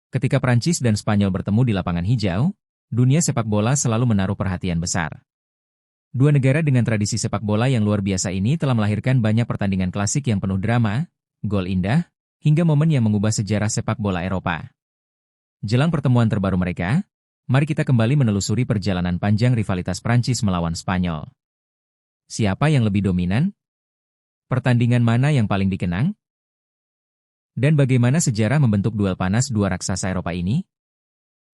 Ketika Prancis dan Spanyol bertemu di lapangan hijau, dunia sepak bola selalu menaruh perhatian besar. Dua negara dengan tradisi sepak bola yang luar biasa ini telah melahirkan banyak pertandingan klasik yang penuh drama, gol indah, hingga momen yang mengubah sejarah sepak bola Eropa. Jelang pertemuan terbaru mereka, mari kita kembali menelusuri perjalanan panjang rivalitas Prancis melawan Spanyol. Siapa yang lebih dominan? Pertandingan mana yang paling dikenang? Dan bagaimana sejarah membentuk duel panas dua raksasa Eropa ini?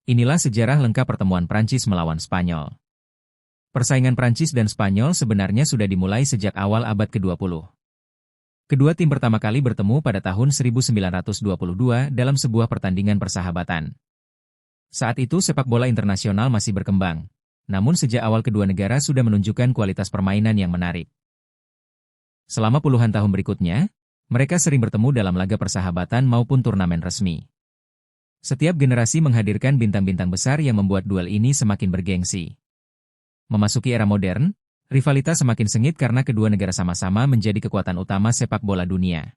Inilah sejarah lengkap pertemuan Prancis melawan Spanyol. Persaingan Prancis dan Spanyol sebenarnya sudah dimulai sejak awal abad ke-20. Kedua tim pertama kali bertemu pada tahun 1922 dalam sebuah pertandingan persahabatan. Saat itu sepak bola internasional masih berkembang, namun sejak awal kedua negara sudah menunjukkan kualitas permainan yang menarik. Selama puluhan tahun berikutnya, mereka sering bertemu dalam laga persahabatan maupun turnamen resmi. Setiap generasi menghadirkan bintang-bintang besar yang membuat duel ini semakin bergengsi. Memasuki era modern, rivalitas semakin sengit karena kedua negara sama-sama menjadi kekuatan utama sepak bola dunia.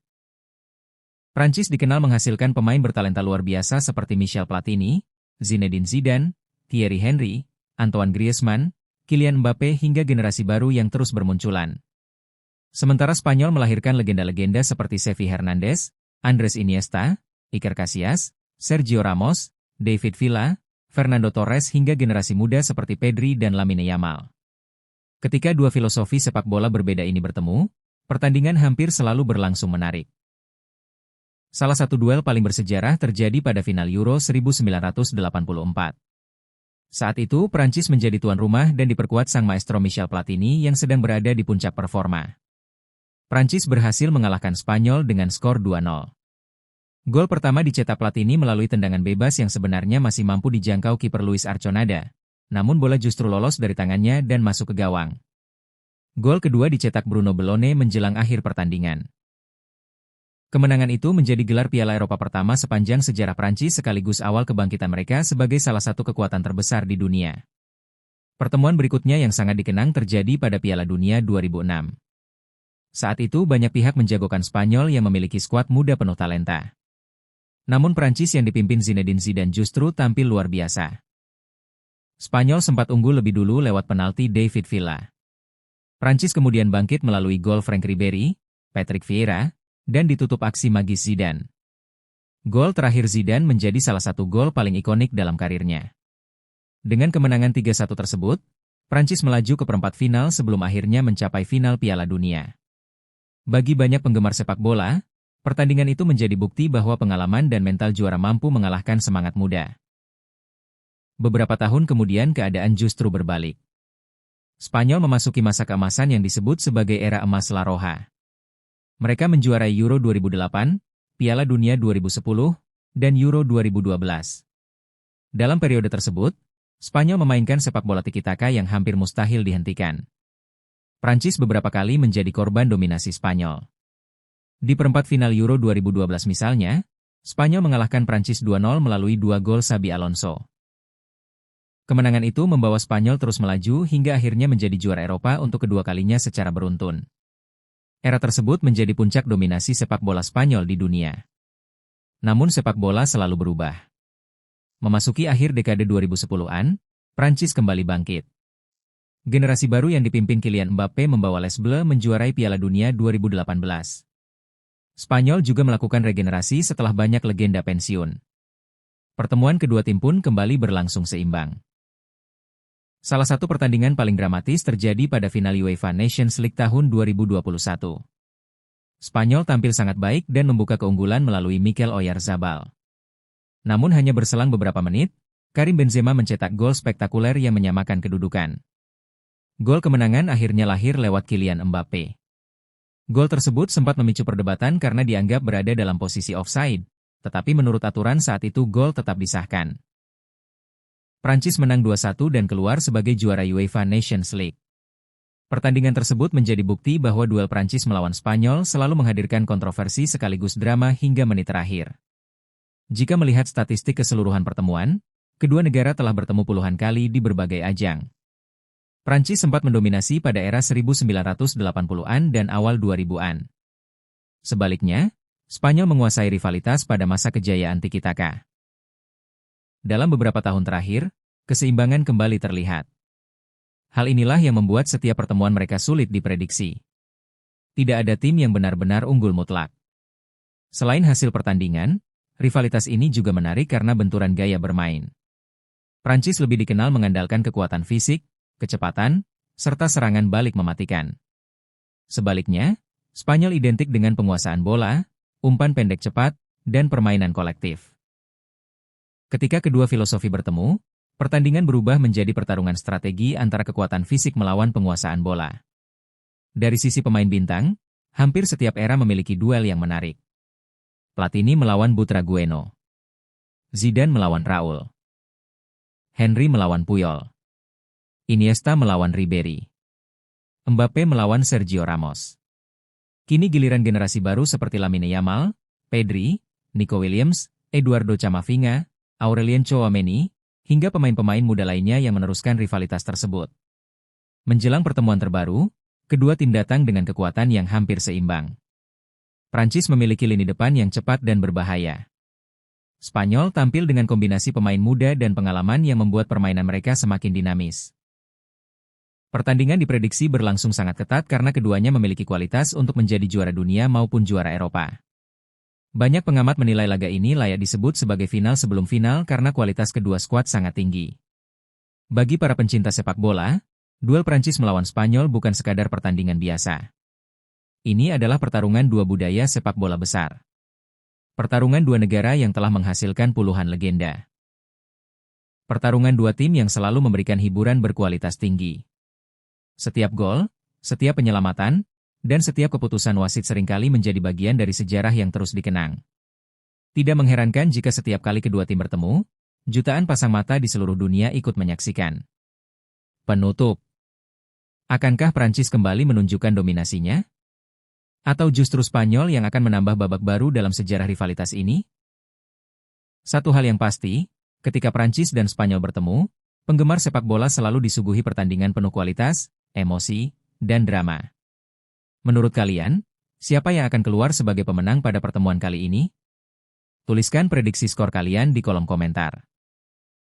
Prancis dikenal menghasilkan pemain bertalenta luar biasa seperti Michel Platini, Zinedine Zidane, Thierry Henry, Antoine Griezmann, Kylian Mbappé hingga generasi baru yang terus bermunculan. Sementara Spanyol melahirkan legenda-legenda seperti Xavi Hernandez, Andrés Iniesta, Iker Casillas, Sergio Ramos, David Villa, Fernando Torres hingga generasi muda seperti Pedri dan Lamine Yamal. Ketika dua filosofi sepak bola berbeda ini bertemu, pertandingan hampir selalu berlangsung menarik. Salah satu duel paling bersejarah terjadi pada final Euro 1984. Saat itu, Prancis menjadi tuan rumah dan diperkuat sang maestro Michel Platini yang sedang berada di puncak performa. Prancis berhasil mengalahkan Spanyol dengan skor 2-0. Gol pertama dicetak Platini melalui tendangan bebas yang sebenarnya masih mampu dijangkau kiper Luis Arconada, namun bola justru lolos dari tangannya dan masuk ke gawang. Gol kedua dicetak Bruno Bellone menjelang akhir pertandingan. Kemenangan itu menjadi gelar Piala Eropa pertama sepanjang sejarah Prancis sekaligus awal kebangkitan mereka sebagai salah satu kekuatan terbesar di dunia. Pertemuan berikutnya yang sangat dikenang terjadi pada Piala Dunia 2006. Saat itu banyak pihak menjagokan Spanyol yang memiliki skuad muda penuh talenta. Namun Prancis yang dipimpin Zinedine Zidane justru tampil luar biasa. Spanyol sempat unggul lebih dulu lewat penalti David Villa. Prancis kemudian bangkit melalui gol Franck Ribéry, Patrick Vieira, dan ditutup aksi magis Zidane. Gol terakhir Zidane menjadi salah satu gol paling ikonik dalam karirnya. Dengan kemenangan 3-1 tersebut, Prancis melaju ke perempat final sebelum akhirnya mencapai final Piala Dunia. Bagi banyak penggemar sepak bola, pertandingan itu menjadi bukti bahwa pengalaman dan mental juara mampu mengalahkan semangat muda. Beberapa tahun kemudian keadaan justru berbalik. Spanyol memasuki masa keemasan yang disebut sebagai era emas La Roja. Mereka menjuarai Euro 2008, Piala Dunia 2010, dan Euro 2012. Dalam periode tersebut, Spanyol memainkan sepak bola tiki-taka yang hampir mustahil dihentikan. Prancis beberapa kali menjadi korban dominasi Spanyol. Di perempat final Euro 2012 misalnya, Spanyol mengalahkan Prancis 2-0 melalui 2 gol Xabi Alonso. Kemenangan itu membawa Spanyol terus melaju hingga akhirnya menjadi juara Eropa untuk kedua kalinya secara beruntun. Era tersebut menjadi puncak dominasi sepak bola Spanyol di dunia. Namun sepak bola selalu berubah. Memasuki akhir dekade 2010-an, Prancis kembali bangkit. Generasi baru yang dipimpin Kylian Mbappé membawa Les Bleus menjuarai Piala Dunia 2018. Spanyol juga melakukan regenerasi setelah banyak legenda pensiun. Pertemuan kedua tim pun kembali berlangsung seimbang. Salah satu pertandingan paling dramatis terjadi pada final UEFA Nations League tahun 2021. Spanyol tampil sangat baik dan membuka keunggulan melalui Mikel Oyarzabal. Namun hanya berselang beberapa menit, Karim Benzema mencetak gol spektakuler yang menyamakan kedudukan. Gol kemenangan akhirnya lahir lewat Kylian Mbappé. Gol tersebut sempat memicu perdebatan karena dianggap berada dalam posisi offside, tetapi menurut aturan saat itu gol tetap disahkan. Prancis menang 2-1 dan keluar sebagai juara UEFA Nations League. Pertandingan tersebut menjadi bukti bahwa duel Prancis melawan Spanyol selalu menghadirkan kontroversi sekaligus drama hingga menit terakhir. Jika melihat statistik keseluruhan pertemuan, kedua negara telah bertemu puluhan kali di berbagai ajang. Prancis sempat mendominasi pada era 1980-an dan awal 2000-an. Sebaliknya, Spanyol menguasai rivalitas pada masa kejayaan tiki-taka. Dalam beberapa tahun terakhir, keseimbangan kembali terlihat. Hal inilah yang membuat setiap pertemuan mereka sulit diprediksi. Tidak ada tim yang benar-benar unggul mutlak. Selain hasil pertandingan, rivalitas ini juga menarik karena benturan gaya bermain. Prancis lebih dikenal mengandalkan kekuatan fisik, kecepatan, serta serangan balik mematikan. Sebaliknya, Spanyol identik dengan penguasaan bola, umpan pendek cepat, dan permainan kolektif. Ketika kedua filosofi bertemu, pertandingan berubah menjadi pertarungan strategi antara kekuatan fisik melawan penguasaan bola. Dari sisi pemain bintang, hampir setiap era memiliki duel yang menarik. Platini melawan Butragueño. Zidane melawan Raul. Henry melawan Puyol. Iniesta melawan Ribéry. Mbappe melawan Sergio Ramos. Kini giliran generasi baru seperti Lamine Yamal, Pedri, Nico Williams, Eduardo Camavinga, Aurelien Tchouaméni, hingga pemain-pemain muda lainnya yang meneruskan rivalitas tersebut. Menjelang pertemuan terbaru, kedua tim datang dengan kekuatan yang hampir seimbang. Prancis memiliki lini depan yang cepat dan berbahaya. Spanyol tampil dengan kombinasi pemain muda dan pengalaman yang membuat permainan mereka semakin dinamis. Pertandingan diprediksi berlangsung sangat ketat karena keduanya memiliki kualitas untuk menjadi juara dunia maupun juara Eropa. Banyak pengamat menilai laga ini layak disebut sebagai final sebelum final karena kualitas kedua skuad sangat tinggi. Bagi para pencinta sepak bola, duel Prancis melawan Spanyol bukan sekadar pertandingan biasa. Ini adalah pertarungan dua budaya sepak bola besar. Pertarungan dua negara yang telah menghasilkan puluhan legenda. Pertarungan dua tim yang selalu memberikan hiburan berkualitas tinggi. Setiap gol, setiap penyelamatan, dan setiap keputusan wasit seringkali menjadi bagian dari sejarah yang terus dikenang. Tidak mengherankan jika setiap kali kedua tim bertemu, jutaan pasang mata di seluruh dunia ikut menyaksikan. Penutup. Akankah Prancis kembali menunjukkan dominasinya? Atau justru Spanyol yang akan menambah babak baru dalam sejarah rivalitas ini? Satu hal yang pasti, ketika Prancis dan Spanyol bertemu, penggemar sepak bola selalu disuguhi pertandingan penuh kualitas, emosi, dan drama. Menurut kalian, siapa yang akan keluar sebagai pemenang pada pertemuan kali ini? Tuliskan prediksi skor kalian di kolom komentar.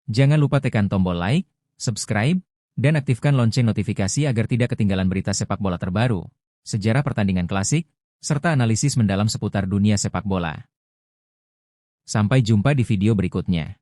Jangan lupa tekan tombol like, subscribe, dan aktifkan lonceng notifikasi agar tidak ketinggalan berita sepak bola terbaru, sejarah pertandingan klasik, serta analisis mendalam seputar dunia sepak bola. Sampai jumpa di video berikutnya.